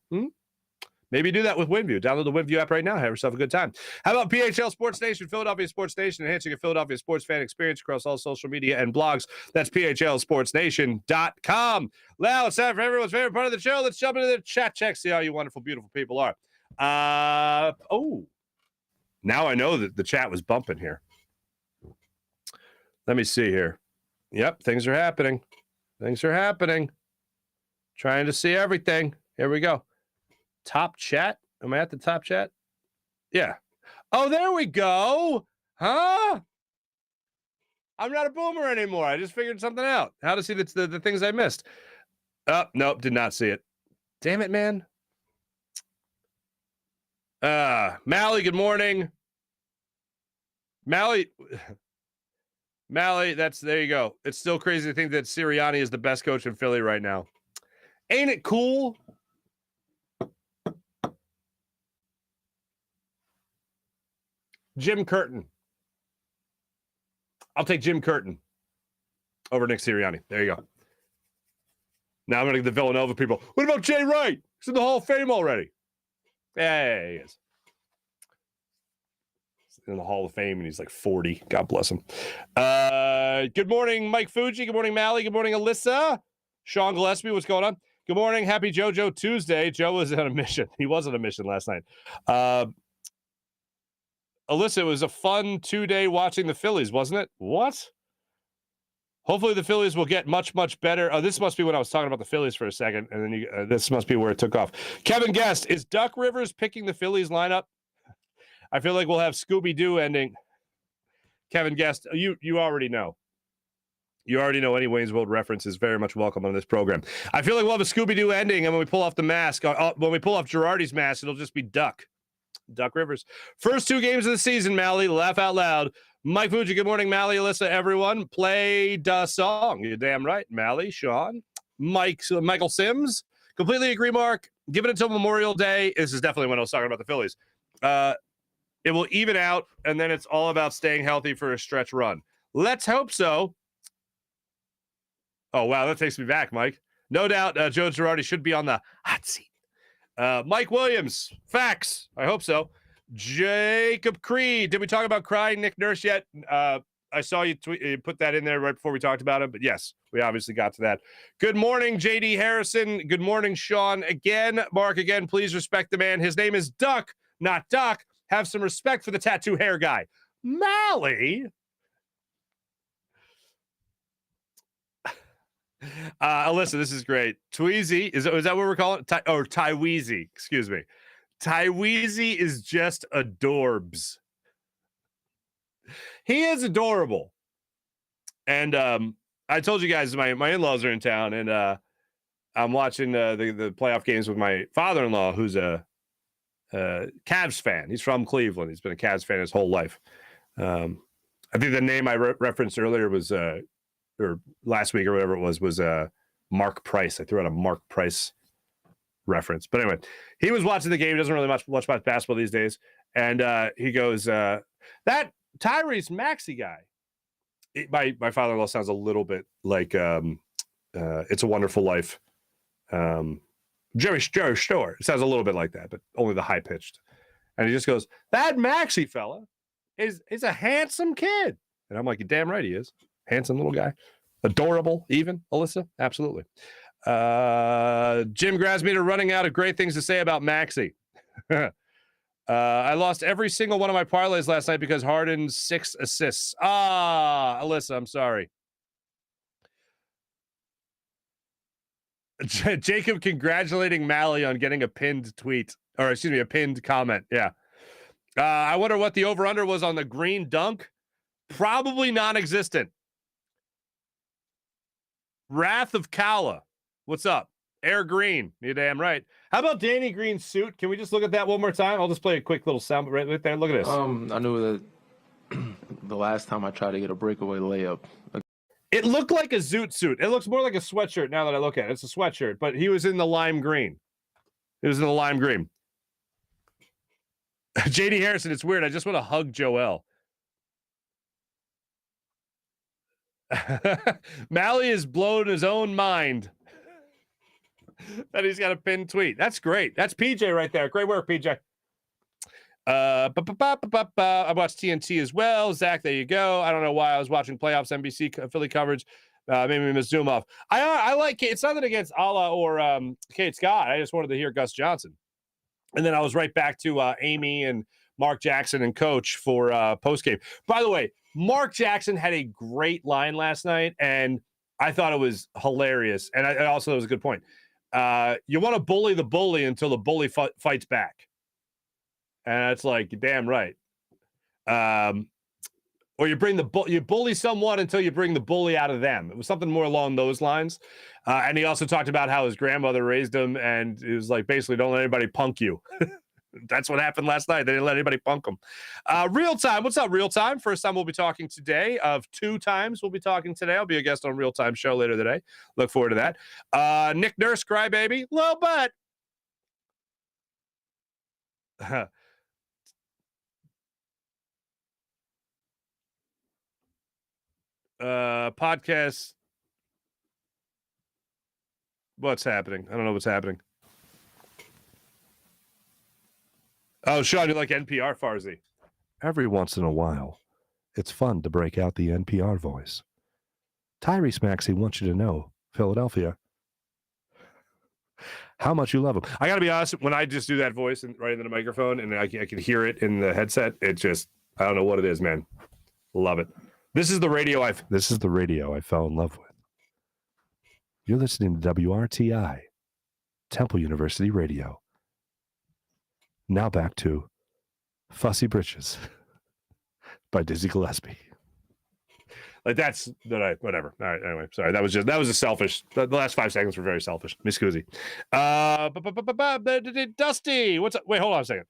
[SPEAKER 1] Maybe do that with Windview. Download the Windview app right now. Have yourself a good time. How about PHL Sports Nation, Philadelphia Sports Nation, enhancing a Philadelphia sports fan experience across all social media and blogs. That's PHLSportsNation.com. Now it's time for everyone's favorite part of the show. Let's jump into the chat check, see how you wonderful, beautiful people are. Now I know that the chat was bumping here. Let me see here. Yep, things are happening. Things are happening. Trying to see everything. Here we go. Top chat? Am I at the top chat? Yeah. Oh, there we go. Huh? I'm not a boomer anymore. I just figured something out. How to see the things I missed. Oh, nope, did not see it. Damn it, man. Mally, good morning. Mally, there you go. It's still crazy to think that Sirianni is the best coach in Philly right now. Ain't it cool? Jim Curtin. I'll take Jim Curtin over Nick Sirianni. There you go. Now I'm going to get the Villanova people. What about Jay Wright? He's in the Hall of Fame already. Yeah, he is. He's in the Hall of Fame, and he's like 40. God bless him. Good morning, Mike Fuji. Good morning, Mally. Good morning, Alyssa. Sean Gillespie, what's going on? Good morning. Happy JoJo Tuesday. Joe was on a mission. He was on a mission last night. Alyssa, it was a fun 2-day watching the Phillies, wasn't it? What? Hopefully the Phillies will get much, much better. Oh, this must be when I was talking about the Phillies for a second, and then this must be where it took off. Kevin Guest, is Duck Rivers picking the Phillies lineup? I feel like we'll have Scooby-Doo ending. Kevin Guest, you already know. You already know any Wayne's World reference is very much welcome on this program. I feel like we'll have a Scooby-Doo ending, and when we pull off the mask, when we pull off Girardi's mask, it'll just be Duck Rivers. First 2 games of the season, Mally, laugh out loud. Mike Fuji, good morning, Mally, Alyssa, everyone. Play the song. You're damn right, Mally, Sean, Michael Sims. Completely agree, Mark. Give it until Memorial Day. This is definitely when I was talking about the Phillies. It will even out, and then it's all about staying healthy for a stretch run. Let's hope so. Oh, wow, that takes me back, Mike. No doubt Joe Girardi should be on the hot seat. Mike Williams, facts. I hope so. Jacob Creed, did we talk about crying Nick Nurse yet? I saw you put that in there right before we talked about it, but yes, we obviously got to that. Good morning, JD Harrison. Good morning, Sean. Again, Mark, again, please respect the man. His name is Duck, not Doc. Have some respect for the tattoo hair guy. Mally. Alyssa, this is great. Tweezy, is that what we're calling it? Tyweezy, excuse me. Tyweezy is just adorbs. He is adorable. And I told you guys my in-laws are in town, and I'm watching the playoff games with my father-in-law, who's a Cavs fan. He's from Cleveland. He's been a Cavs fan his whole life. I think the name I referenced earlier was or last week or whatever it was Mark Price. I threw out a Mark Price reference. But anyway, he was watching the game. He doesn't really watch basketball these days. And he goes, that Tyrese Maxey guy. My father-in-law sounds a little bit like It's a Wonderful Life. Jerry Stewart. It sounds a little bit like that, but only the high-pitched. And he just goes, that Maxey fella is a handsome kid. And I'm like, you're damn right he is. Handsome little guy. Adorable, even, Alyssa. Absolutely. Jim Grasmeter running out of great things to say about Maxey. I lost every single one of my parlays last night because Harden's 6 assists. Alyssa, I'm sorry. Jacob congratulating Mally on getting a pinned tweet. Or, excuse me, a pinned comment. Yeah. I wonder what the over-under was on the green dunk. Probably non-existent. Wrath of Kala. What's up? Air Green. You're damn right. How about Danny Green's suit? Can we just look at that one more time? I'll just play a quick little sound right there. Look at this.
[SPEAKER 2] I knew that the last time I tried to get a breakaway layup.
[SPEAKER 1] It looked like a zoot suit. It looks more like a sweatshirt now that I look at it. It's a sweatshirt, but he was in the lime green. He was in the lime green. JD Harrison, it's weird. I just want to hug Joel. Mally is blown his own mind that he's got a pinned tweet. That's great. That's PJ right there. Great work, PJ. I watched TNT as well. Zach, there you go. I don't know why I was watching playoffs NBC Philly coverage. Maybe we missed Zoom off. I like it's nothing against Ala or Kate Scott. I just wanted to hear Gus Johnson. And then I was right back to Amy and Mark Jackson and Coach for postgame. By the way, Mark Jackson had a great line last night, and I thought it was hilarious. And I also, it was a good point. You want to bully the bully until the bully fights back. And it's like, you're damn right. Or you bully someone until you bring the bully out of them. It was something more along those lines. And he also talked about how his grandmother raised him, and it was like, basically, don't let anybody punk you. That's what happened last night. They didn't let anybody punk them. Real Time. What's up, Real Time? First time we'll be talking today. Of 2 times we'll be talking today. I'll be a guest on Real Time show later today. Look forward to that. Nick Nurse, crybaby. Low butt. Podcast. What's happening? I don't know what's happening. Oh, Sean, you like NPR, Farzy? Every once in a while, it's fun to break out the NPR voice. Tyrese Maxey wants you to know, Philadelphia, how much you love him. I got to be honest, when I just do that voice and right into the microphone and I can hear it in the headset, it just, I don't know what it is, man. Love it. This is the radio I fell in love with. You're listening to WRTI, Temple University Radio. Now back to Fussy Britches by Dizzy Gillespie. Like whatever. All right. Anyway, sorry. That was a selfish. The last 5 seconds were very selfish. Miss Cusi. Dusty. What's up? Wait, hold on a second.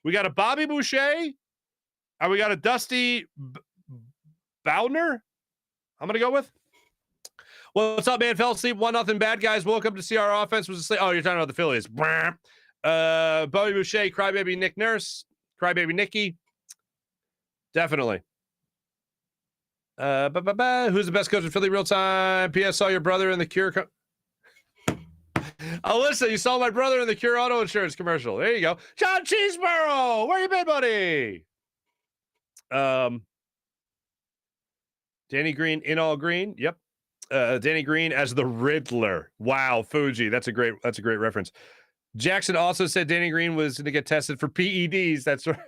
[SPEAKER 1] We got a Bobby Boucher and we got a Dusty Bowner. I'm going to go with. Well, what's up, man? Fell asleep. 1-0 bad guys. Woke up to see our offense was asleep. Oh, you're talking about the Phillies. Bobby Boucher, Crybaby Nick Nurse, Crybaby Nikki. Definitely. Who's the best coach in Philly real time? P.S. Saw your brother in the Cure. Alyssa, you saw my brother in the Cure auto insurance commercial. There you go. John Cheeseborough, where you been, buddy? Danny Green in all green. Yep. Danny Green as the Riddler. Wow, Fuji. That's a great reference. Jackson also said Danny Green was going to get tested for PEDs. That's right.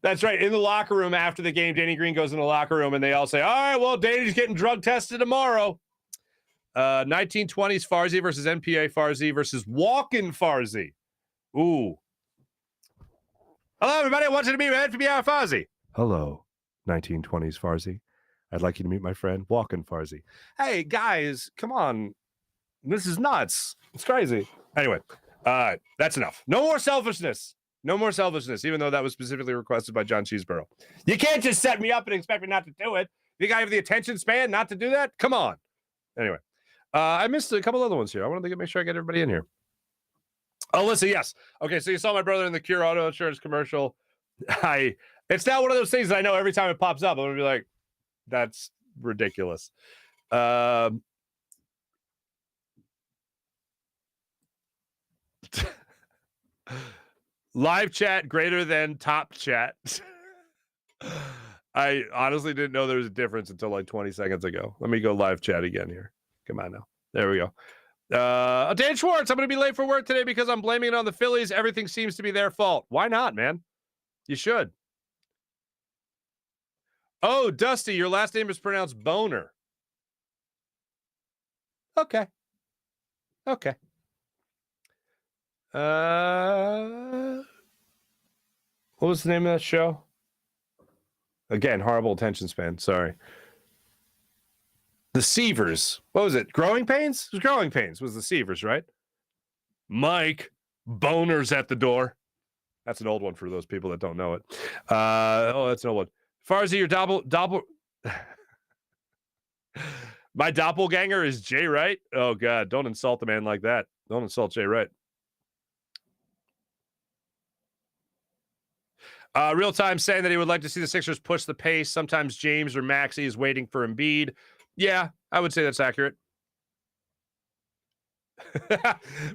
[SPEAKER 1] That's right. In the locker room after the game, Danny Green goes in the locker room and they all say, all right, well, Danny's getting drug tested tomorrow. 1920s Farzy versus NPA Farzy versus Walkin' Farzy. Ooh. Hello, everybody. I want you to meet NPA Farzy. Hello, 1920s Farzy. I'd like you to meet my friend, Walkin' Farzy. Hey, guys, come on. This is nuts. It's crazy. Anyway, that's enough. No more selfishness. No more selfishness, even though that was specifically requested by John Cheeseborough. You can't just set me up and expect me not to do it. You think I have the attention span not to do that? Come on. Anyway, I missed a couple other ones here. I wanted to make sure I get everybody in here. Alyssa, yes. Okay, so you saw my brother in the Cure auto insurance commercial. It's not one of those things that I know every time it pops up, I'm going to be like, that's ridiculous. Live chat greater than top chat. I honestly didn't know there was a difference until like 20 seconds ago. Let me go live chat again here. Come on now. There we go. Dan Schwartz, I'm going to be late for work today because I'm blaming it on the Phillies. Everything seems to be their fault. Why not, man? You should. Oh, Dusty, your last name is pronounced Boner. Okay. What was the name of that show? Again, horrible attention span. Sorry. The Seavers. What was it? Growing Pains? It was Growing Pains. Was the Seavers, right? Mike, Boner's at the door. That's an old one for those people that don't know it. That's an old one. Farzy, your my doppelganger is Jay Wright. Oh, God. Don't insult the man like that. Don't insult Jay Wright. Real time saying that he would like to see the Sixers push the pace. Sometimes James or Maxey is waiting for Embiid. Yeah, I would say that's accurate.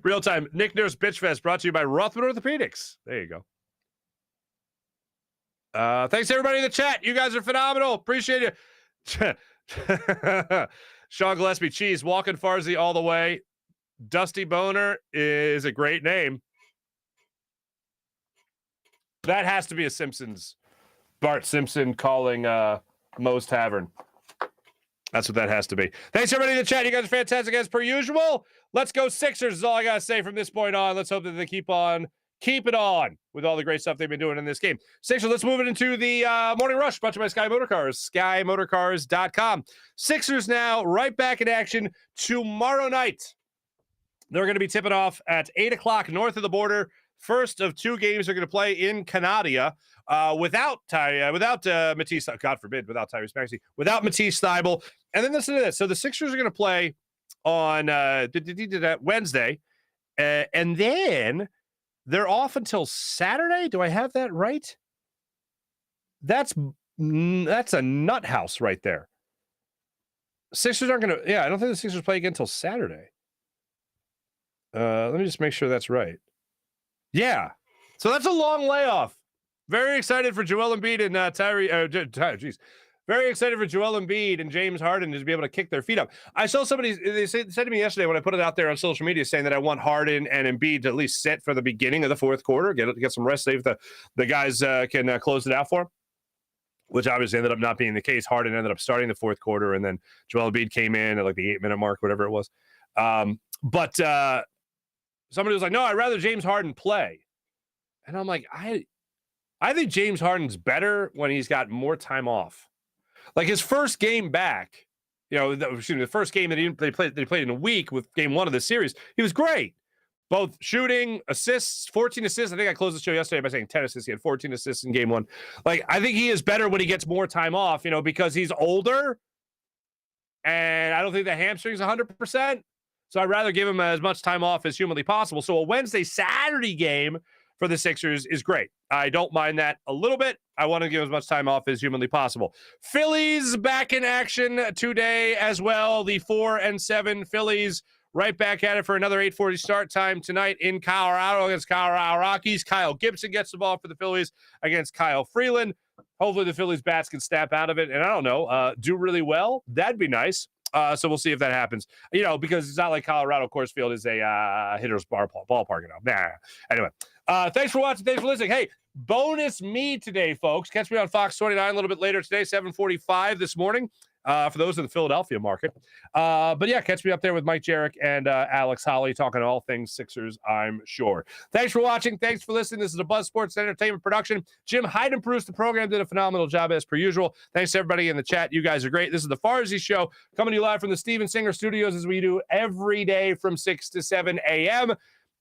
[SPEAKER 1] Real time. Nick Nurse Bitch Fest brought to you by Rothman Orthopedics. There you go. Thanks everybody in the chat. You guys are phenomenal. Appreciate it. Sean Gillespie, cheese, Walkin' Farzy all the way. Dusty Boner is a great name. That has to be a Simpsons. Bart Simpson calling Moe's Tavern. That's what that has to be. Thanks, everybody in the chat. You guys are fantastic as per usual. Let's go Sixers is all I got to say from this point on. Let's hope that they keep it on with all the great stuff they've been doing in this game. Sixers, let's move it into the Morning Rush, brought to you by Sky Motorcars, skymotorcars.com. Sixers now right back in action tomorrow night. They're going to be tipping off at 8 o'clock north of the border. First of 2 games they're going to play in Canada without Matisse, God forbid, without Tyrese Maxey, without Matisse Thybulle. And then listen to this. So the Sixers are going to play on Wednesday, and then they're off until Saturday. Do I have that right? That's a nut house right there. Sixers aren't going to. Yeah, I don't think the Sixers play again until Saturday. Let me just make sure that's right. Yeah. So that's a long layoff. Very excited for Joel Embiid and Tyrese. Very excited for Joel Embiid and James Harden to be able to kick their feet up. I saw somebody, said to me yesterday when I put it out there on social media saying that I want Harden and Embiid to at least sit for the beginning of the fourth quarter, get some rest, save the guys can close it out for them, which obviously ended up not being the case. Harden ended up starting the fourth quarter, and then Joel Embiid came in at like the 8-minute mark, whatever it was. But somebody was like, no, I'd rather James Harden play. And I'm like, I think James Harden's better when he's got more time off. Like his first game back, the first game that they played in a week with game one of the series, he was great. Both shooting, assists, 14 assists. I think I closed the show yesterday by saying 10 assists. He had 14 assists in game one. Like, I think he is better when he gets more time off, because he's older. And I don't think the hamstring's 100%. So I'd rather give him as much time off as humanly possible. So a Wednesday-Saturday game for the Sixers is great. I don't mind that a little bit. I want to give as much time off as humanly possible. Phillies back in action today as well. The 4-7 Phillies right back at it for another 8:40 start time tonight in Colorado against Colorado Rockies. Kyle Gibson gets the ball for the Phillies against Kyle Freeland. Hopefully the Phillies bats can snap out of it. And I don't know, do really well. That'd be nice. So we'll see if that happens, because it's not like Colorado Coors Field is a hitter's ballpark. Anyway, thanks for watching. Thanks for listening. Hey, bonus me today, folks. Catch me on Fox 29 a little bit later today, 7:45 this morning. For those in the Philadelphia market. But yeah, catch me up there with Mike Jarek and Alex Holly talking all things Sixers, I'm sure. Thanks for watching. Thanks for listening. This is a Buzz Sports Entertainment production. Jim Hyden produced the program, did a phenomenal job as per usual. Thanks to everybody in the chat. You guys are great. This is the Farzy Show coming to you live from the Steven Singer Studios as we do every day from 6 to 7 a.m.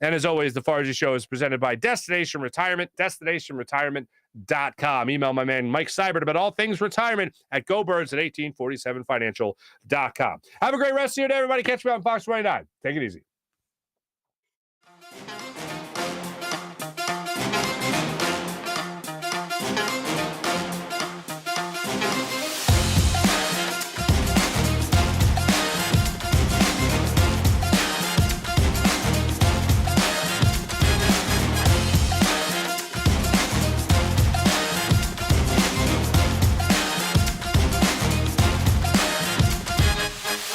[SPEAKER 1] And as always, the Farzy Show is presented by Destination Retirement, destinationretirement.com. Email my man Mike Seibert about all things retirement at GoBirds@1847financial.com. Have a great rest of your day, everybody. Catch me on Fox 29. Take it easy.